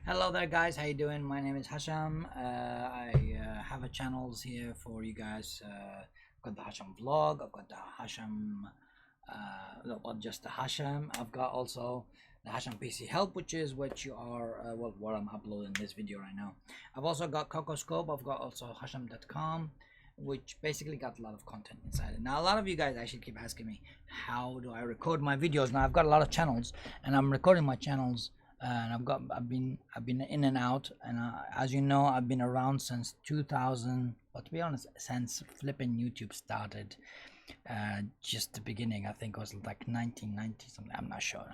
Hello there guys, how you doing? My name is Hasham. I have a channels here for you guys. I've got the Hasham vlog, I've got the Hasham, not just the Hasham, I've got also the Hasham PC help, which is what you are, what I'm uploading this video right now. I've also got Cocoscope, I've got also Hasham.com, which basically got a lot of content inside it. Now a lot of you guys actually keep asking me, how do I record my videos? Now I've got a lot of channels and I'm recording my channels, and I've been in and out, and as you know, I've been around since 2000, but to be honest, since flipping YouTube started. Just the beginning, I think it was like 1990 something, I'm not sure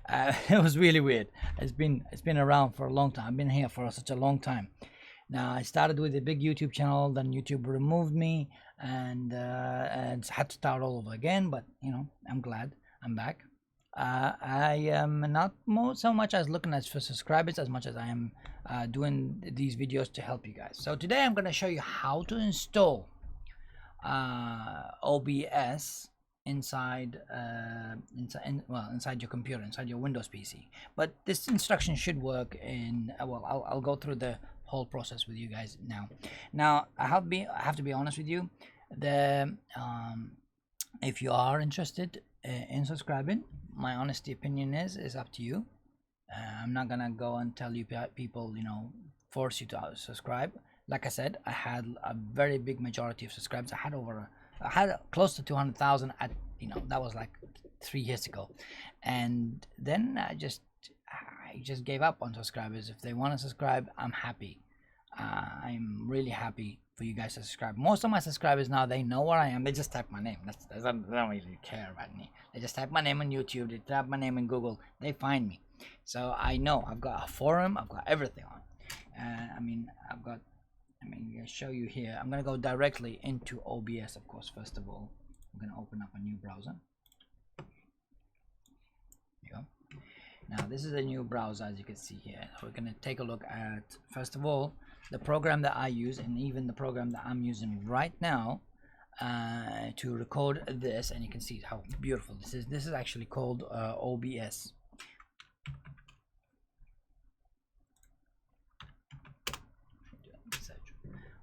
now. It was really weird. It's been around for a long time. I've been here for such a long time. Now I started with a big YouTube channel, then YouTube removed me, and had to start all over again, but you know, I'm glad I'm back. I am not so much as looking at for subscribers as much as I am doing these videos to help you guys. So today I'm going to show you how to install OBS inside your computer, inside your Windows PC. But this instruction should work in I'll go through the whole process with you guys now. I have to be honest with you. If you are interested in subscribing, my honest opinion is up to you. I'm not gonna go and tell you people, you know, force you to subscribe. Like I said, I had a very big majority of subscribers. I had close to 200,000 at, you know, that was like 3 years ago, and then I just gave up on subscribers. If they want to subscribe, I'm happy. I'm really happy for you guys to subscribe. Most of my subscribers now, they know where I am. They just type my name. They don't really care about me. They just type my name on YouTube. They type my name in Google. They find me. So I know I've got a forum. I've got everything on. I'm gonna show you here. I'm gonna go directly into OBS, of course. First of all, I'm gonna open up a new browser. There you go. Now this is a new browser, as you can see here. So we're gonna take a look at, first of all, the program that I use, and even the program that I'm using right now to record this, and you can see how beautiful this is. This is actually called OBS.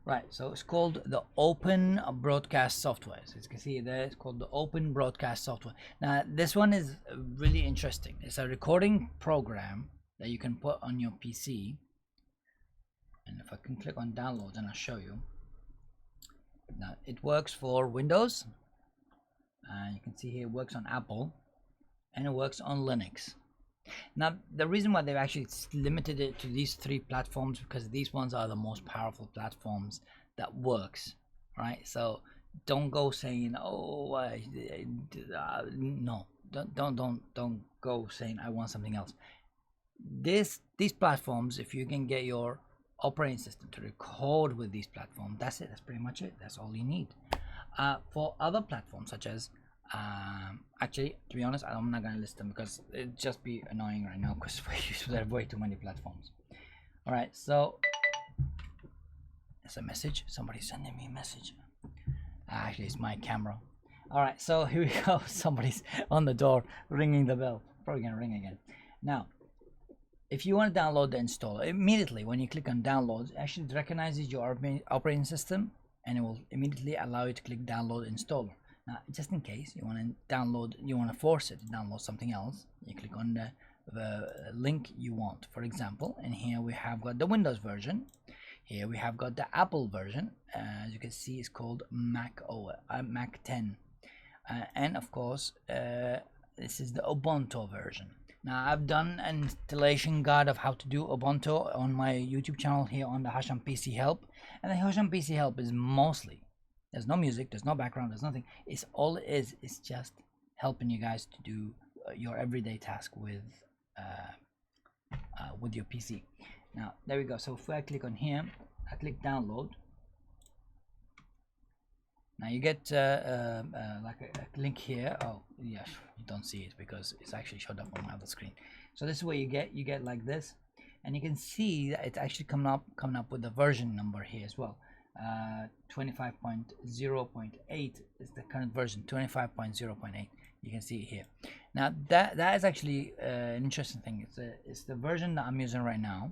Right, so it's called the Open Broadcast Software. So as you can see there, it's called the Open Broadcast Software. Now this one is really interesting. It's a recording program that you can put on your PC, and if I can click on download, and I'll show you. Now it works for Windows, you can see here it works on Apple, and it works on Linux. Now the reason why they've actually limited it to these 3 platforms, because these ones are the most powerful platforms that works, right? So don't go saying, oh, no, don't go saying I want something else. These platforms, if you can get your operating system to record with these platforms, that's it. That's pretty much it. That's all you need. For other platforms such as actually, to be honest, I'm not gonna list them because it'd just be annoying right now, because there are way too many platforms. All right, so it's a message. Somebody's sending me a message. Actually, it's my camera. All right, so here we go. Somebody's on the door ringing the bell. Probably gonna ring again. Now, if you want to download the installer, immediately when you click on download, it actually recognizes your operating system, and it will immediately allow you to click download installer. Now, just in case you want to download, you want to force it to download something else, you click on the link you want. For example, and here we have got the Windows version. Here we have got the Apple version. As you can see, it's called Mac 10, and of course, this is the Ubuntu version. Now, I've done an installation guide of how to do Ubuntu on my YouTube channel here on the Hasham PC Help, and the Hasham PC Help is mostly, there's no music, there's no background, there's nothing. It's all it is. It's just helping you guys to do your everyday task with your PC. Now there we go. So if I click on here, I click download. Now you get like a link here. Oh yeah, you don't see it because it's actually showed up on my other screen. So this is what you get like this, and you can see that it's actually coming up with the version number here as well. 25.0.8 is the current version. 25.0.8. You can see it here. Now that is actually an interesting thing. It's the version that I'm using right now.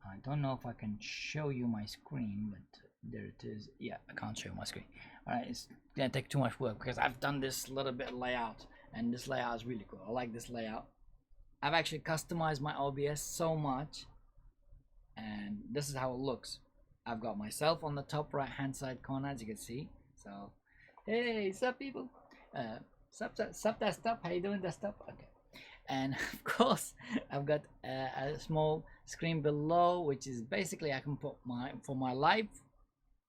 I don't know if I can show you my screen, but there it is. Yeah, I can't show you my screen. All right, it's gonna take too much work because I've done this little bit layout, and this layout is really cool. I like this layout. I've actually customized my OBS so much, and this is how it looks. I've got myself on the top right hand side corner, as you can see. So, hey, sup people? Sup desktop, how you doing desktop? Okay. And of course I've got a small screen below, which is basically I can put for my live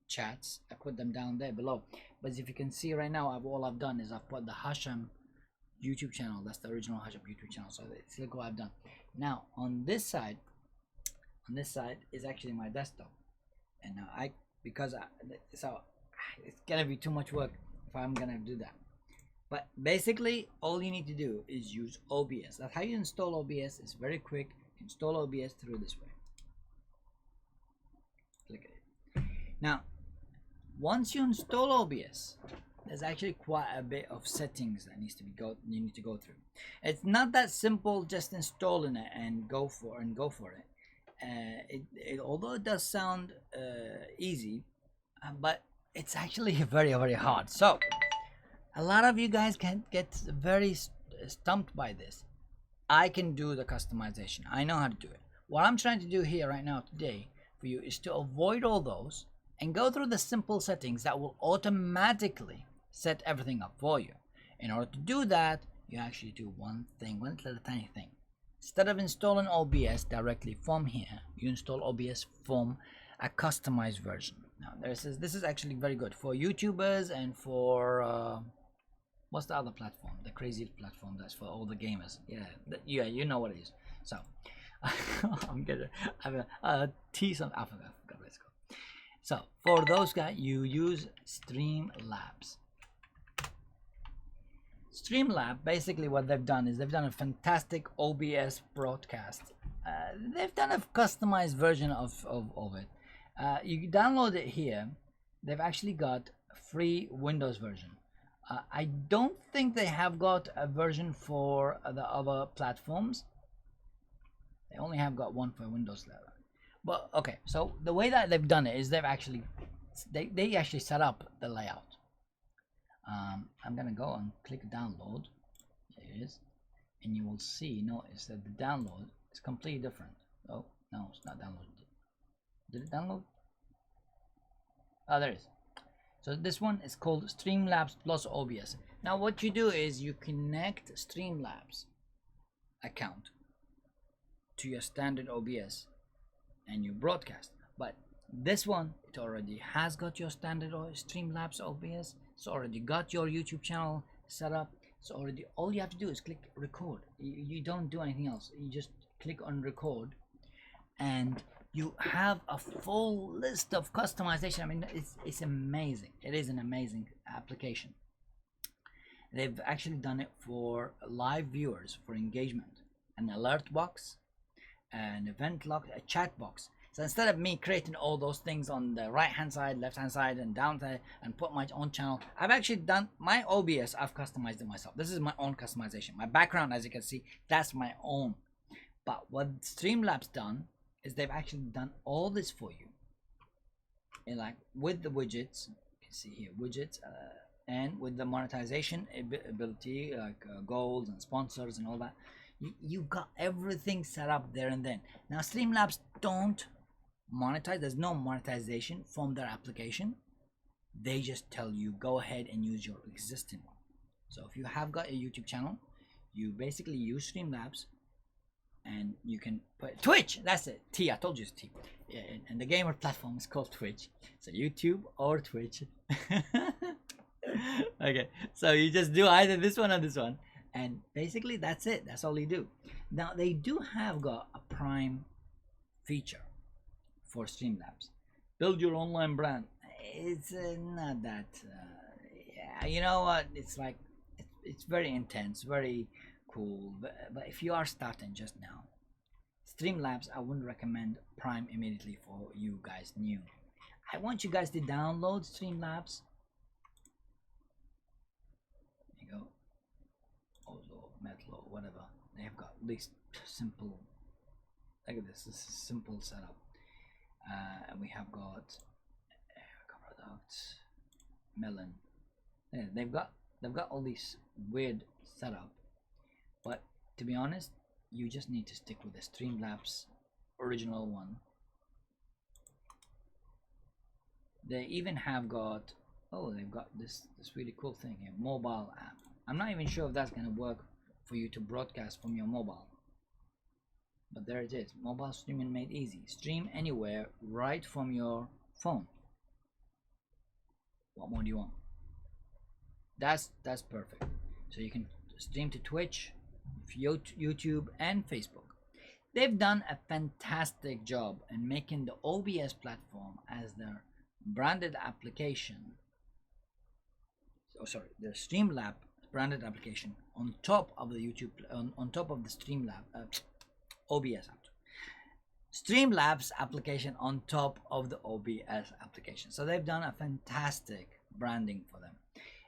chats. I put them down there below, but if you can see right now, all I've done is I've put the Hasham YouTube channel. That's the original Hasham YouTube channel. So let's look what I've done. Now on this side is actually my desktop, and now so it's gonna be too much work if I'm gonna do that. But basically, all you need to do is use OBS. That's how you install OBS. It's very quick. Install OBS through this way. Click it. Now, once you install OBS, there's actually quite a bit of settings that you need to go through. It's not that simple just installing it and go for it. Although it does sound easy, but it's actually very, very hard. So a lot of you guys can get very stumped by this. I can do the customization. I know how to do it. What I'm trying to do here right now today for you is to avoid all those and go through the simple settings that will automatically set everything up for you. In order to do that, you actually do one little tiny thing. Instead of installing OBS directly from here, you install OBS from a customized version. Now this is actually very good for YouTubers and for what's the other platform? The crazy platform that's for all the gamers. Yeah, you know what it is. So I'm gonna have a tease on Africa. Let's go. So for those guys, you use Streamlabs. Streamlabs, basically what they've done is they've done a fantastic OBS broadcast. They've done a customized version of it. You download it here. They've actually got a free Windows version. I don't think they have got a version for the other platforms. They only have got one for Windows level. But okay, so the way that they've done it is they actually set up the layout. I'm gonna go and click download. There it is, and you will notice that the download is completely different. Oh no, it's not downloaded. Did it download? Oh, there it is. So this one is called Streamlabs plus OBS. Now what you do is you connect Streamlabs account to your standard OBS and you broadcast. But this one, it already has got your standard Streamlabs OBS. It's already got your YouTube channel set up. It's already, all you have to do is click record. You don't do anything else. You just click on record and you have a full list of customization. I mean, it's amazing. It is an amazing application. They've actually done it for live viewers, for engagement, an alert box, an event log, a chat box. So instead of me creating all those things on the right hand side, left hand side, and down there, and put my own channel, I've actually done my OBS. I've customized it myself. This is my own customization. My background, as you can see, that's my own. But what Streamlabs done is they've actually done all this for you, and like with the widgets, you can see here widgets, and with the monetization ability, like goals and sponsors and all that. You got everything set up there and then. Now Streamlabs don't monetize. There's no monetization from their application. They just tell you go ahead and use your existing one. So if you have got a YouTube channel, you basically use Streamlabs, and you can put Twitch. That's it. I told you it's T. Yeah, and the gamer platform is called Twitch. So YouTube or Twitch. Okay, so you just do either this one or this one, and basically that's it. That's all you do. Now they do have got a Prime feature for Streamlabs. Build your online brand. It's not that. Yeah, you know what? It's like it's very intense, very cool. But if you are starting just now, Streamlabs, I wouldn't recommend Prime immediately for you guys new. I want you guys to download Streamlabs. There you go. metal or whatever. They've got this simple, look at this is a simple setup. And we have got products, melon. Yeah, they've got all these weird setup, but to be honest, you just need to stick with the Streamlabs original one. They even have got, oh, they've got this really cool thing here, mobile app. I'm not even sure if that's going to work for you to broadcast from your mobile, but there it is. Mobile streaming made easy. Stream anywhere right from your phone. What more do you want? That's perfect. So you can stream to Twitch, YouTube, and Facebook. They've done a fantastic job in making the OBS platform as their branded application. Oh, sorry, the Streamlabs branded application on top of the YouTube, on top of the Streamlabs OBS app. Streamlabs application on top of the OBS application. So they've done a fantastic branding for them,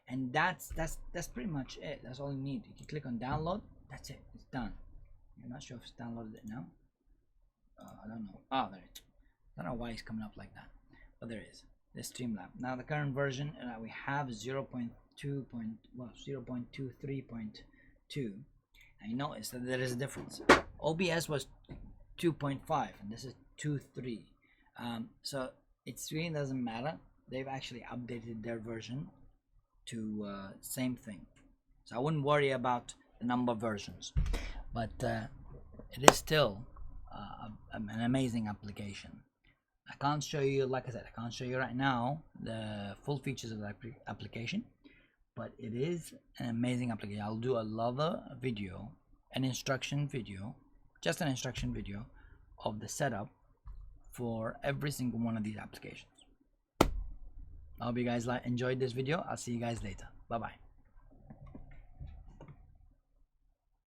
and that's pretty much it. That's all you need. You can click on download. That's it. It's done. I'm not sure if it's downloaded it now. I don't know. Oh, there it is. I don't know why it's coming up like that, but there it is. The Streamlabs. Now the current version we have 0.23.2. And you notice that there is a difference. OBS was 2.5 and this is 2.3. So it really doesn't matter. They've actually updated their version to same thing. So I wouldn't worry about the number of versions, but it is still an amazing application. I can't show you, like I said, I can't show you right now the full features of the application, but it is an amazing application. I'll do another video, an instruction video, just an instruction video of the setup for every single one of these applications. I hope you guys enjoyed this video. I'll see you guys later. Bye bye.